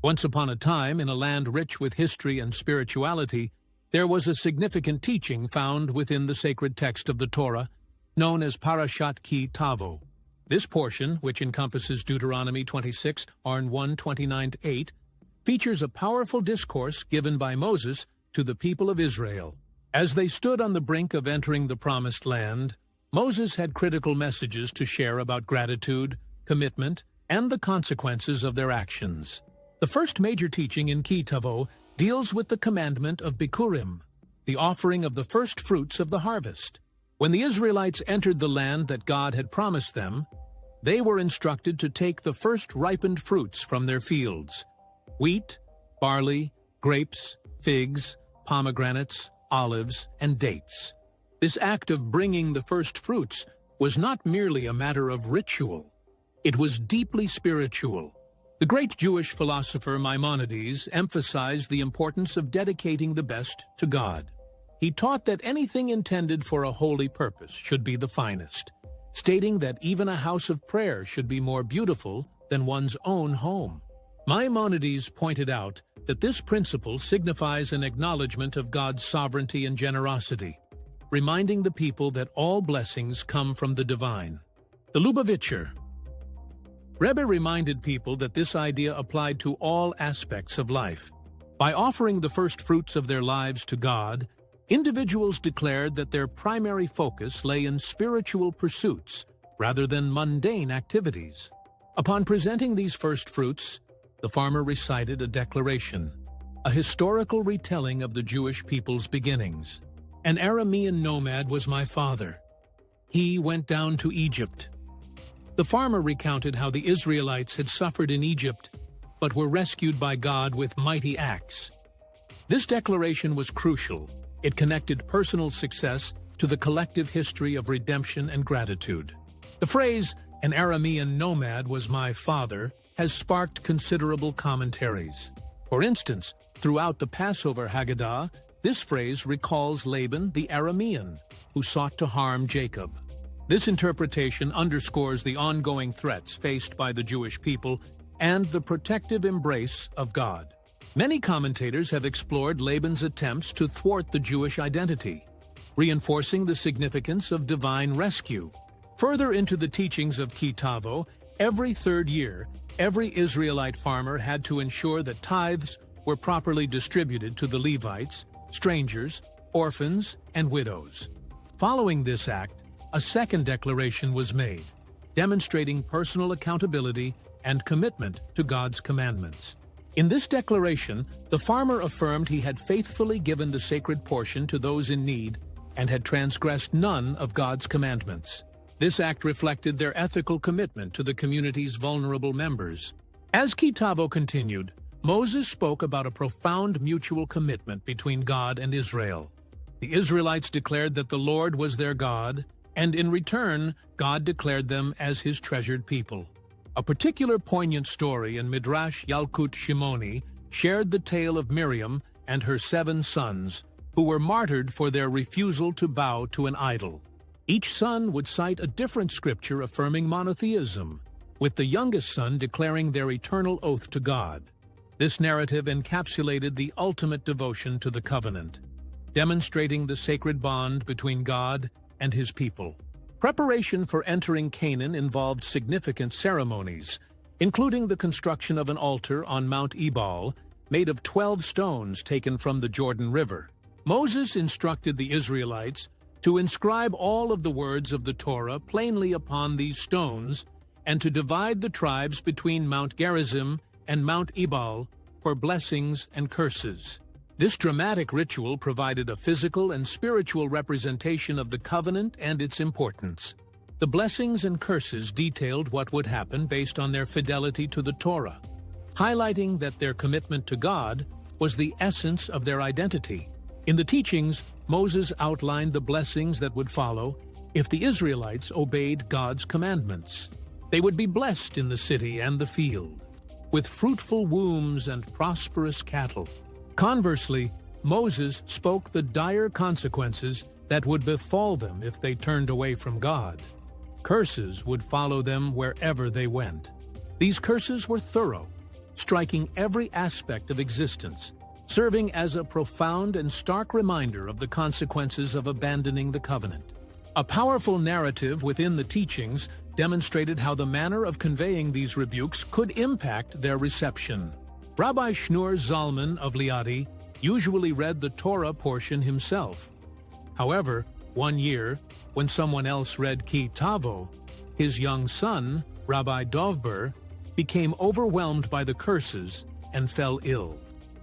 Once upon a time, in a land rich with history and spirituality, there was a significant teaching found within the sacred text of the Torah, known as Parashat Ki Tavo. This portion, which encompasses Deuteronomy 26, Arn 1, 29-8, features a powerful discourse given by Moses to the people of Israel. As they stood on the brink of entering the Promised Land, Moses had critical messages to share about gratitude, commitment, and the consequences of their actions. The first major teaching in Ki Tavo deals with the commandment of Bikkurim, the offering of the first fruits of the harvest. When the Israelites entered the land that God had promised them, they were instructed to take the first ripened fruits from their fields: wheat, barley, grapes, figs, pomegranates, olives, and dates. This act of bringing the first fruits was not merely a matter of ritual. It was deeply spiritual. The great Jewish philosopher Maimonides emphasized the importance of dedicating the best to God. He taught that anything intended for a holy purpose should be the finest, stating that even a house of prayer should be more beautiful than one's own home. Maimonides pointed out that this principle signifies an acknowledgement of God's sovereignty and generosity, reminding the people that all blessings come from the divine. The Lubavitcher Rebbe reminded people that this idea applied to all aspects of life. By offering the first fruits of their lives to God, individuals declared that their primary focus lay in spiritual pursuits rather than mundane activities. Upon presenting these first fruits, the farmer recited a declaration, a historical retelling of the Jewish people's beginnings. An Aramean nomad was my father. He went down to Egypt. The farmer recounted how the Israelites had suffered in Egypt, but were rescued by God with mighty acts. This declaration was crucial. It connected personal success to the collective history of redemption and gratitude. The phrase, "an Aramean nomad was my father," has sparked considerable commentaries. For instance, throughout the Passover Haggadah, this phrase recalls Laban the Aramean, who sought to harm Jacob. This interpretation underscores the ongoing threats faced by the Jewish people and the protective embrace of God. Many commentators have explored Laban's attempts to thwart the Jewish identity, reinforcing the significance of divine rescue. Further into the teachings of Ki Tavo, every third year, every Israelite farmer had to ensure that tithes were properly distributed to the Levites, strangers, orphans, and widows. Following this act, a second declaration was made, demonstrating personal accountability and commitment to God's commandments. In this declaration, the farmer affirmed he had faithfully given the sacred portion to those in need and had transgressed none of God's commandments. This act reflected their ethical commitment to the community's vulnerable members. As Ki Tavo continued, Moses spoke about a profound mutual commitment between God and Israel. The Israelites declared that the Lord was their God, and in return, God declared them as his treasured people. A particular poignant story in Midrash Yalkut Shimoni shared the tale of Miriam and her 7 sons, who were martyred for their refusal to bow to an idol. Each son would cite a different scripture affirming monotheism, with the youngest son declaring their eternal oath to God. This narrative encapsulated the ultimate devotion to the covenant, demonstrating the sacred bond between God and his people. Preparation for entering Canaan involved significant ceremonies, including the construction of an altar on Mount Ebal, made of 12 stones taken from the Jordan River. Moses instructed the Israelites to inscribe all of the words of the Torah plainly upon these stones and to divide the tribes between Mount Gerizim and Mount Ebal for blessings and curses. This dramatic ritual provided a physical and spiritual representation of the covenant and its importance. The blessings and curses detailed what would happen based on their fidelity to the Torah, highlighting that their commitment to God was the essence of their identity. In the teachings, Moses outlined the blessings that would follow if the Israelites obeyed God's commandments. They would be blessed in the city and the field, with fruitful wombs and prosperous cattle. Conversely, Moses spoke the dire consequences that would befall them if they turned away from God. Curses would follow them wherever they went. These curses were thorough, striking every aspect of existence, serving as a profound and stark reminder of the consequences of abandoning the covenant. A powerful narrative within the teachings demonstrated how the manner of conveying these rebukes could impact their reception. Rabbi Shneur Zalman of Liadi usually read the Torah portion himself. However, one year, when someone else read Ki Tavo, his young son, Rabbi Dovber, became overwhelmed by the curses and fell ill.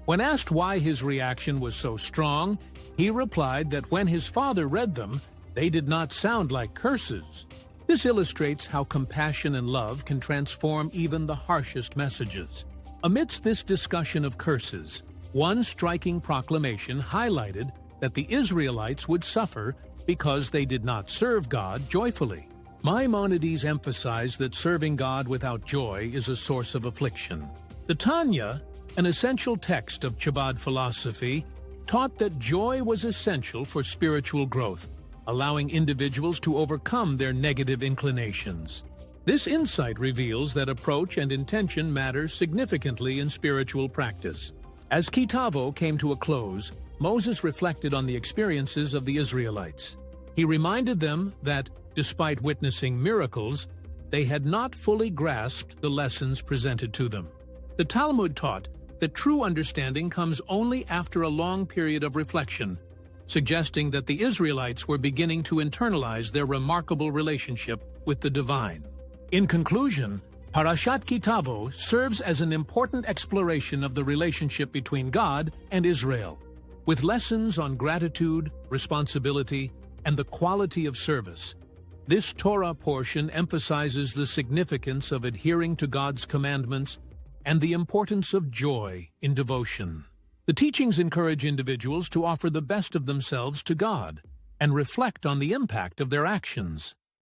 When asked why his reaction was so strong, he replied that when his father read them, they did not sound like curses. This illustrates how compassion and love can transform even the harshest messages. Amidst this discussion of curses, one striking proclamation highlighted that the Israelites would suffer because they did not serve God joyfully. Maimonides emphasized that serving God without joy is a source of affliction. The Tanya, an essential text of Chabad philosophy, taught that joy was essential for spiritual growth, allowing individuals to overcome their negative inclinations. This insight reveals that approach and intention matter significantly in spiritual practice. As Ki Tavo came to a close, Moses reflected on the experiences of the Israelites. He reminded them that, despite witnessing miracles, they had not fully grasped the lessons presented to them. The Talmud taught that true understanding comes only after a long period of reflection, suggesting that the Israelites were beginning to internalize their remarkable relationship with the divine. In conclusion, Parashat Ki Tavo serves as an important exploration of the relationship between God and Israel, with lessons on gratitude, responsibility, and the quality of service. This Torah portion emphasizes the significance of adhering to God's commandments and the importance of joy in devotion. The teachings encourage individuals to offer the best of themselves to God and reflect on the impact of their actions.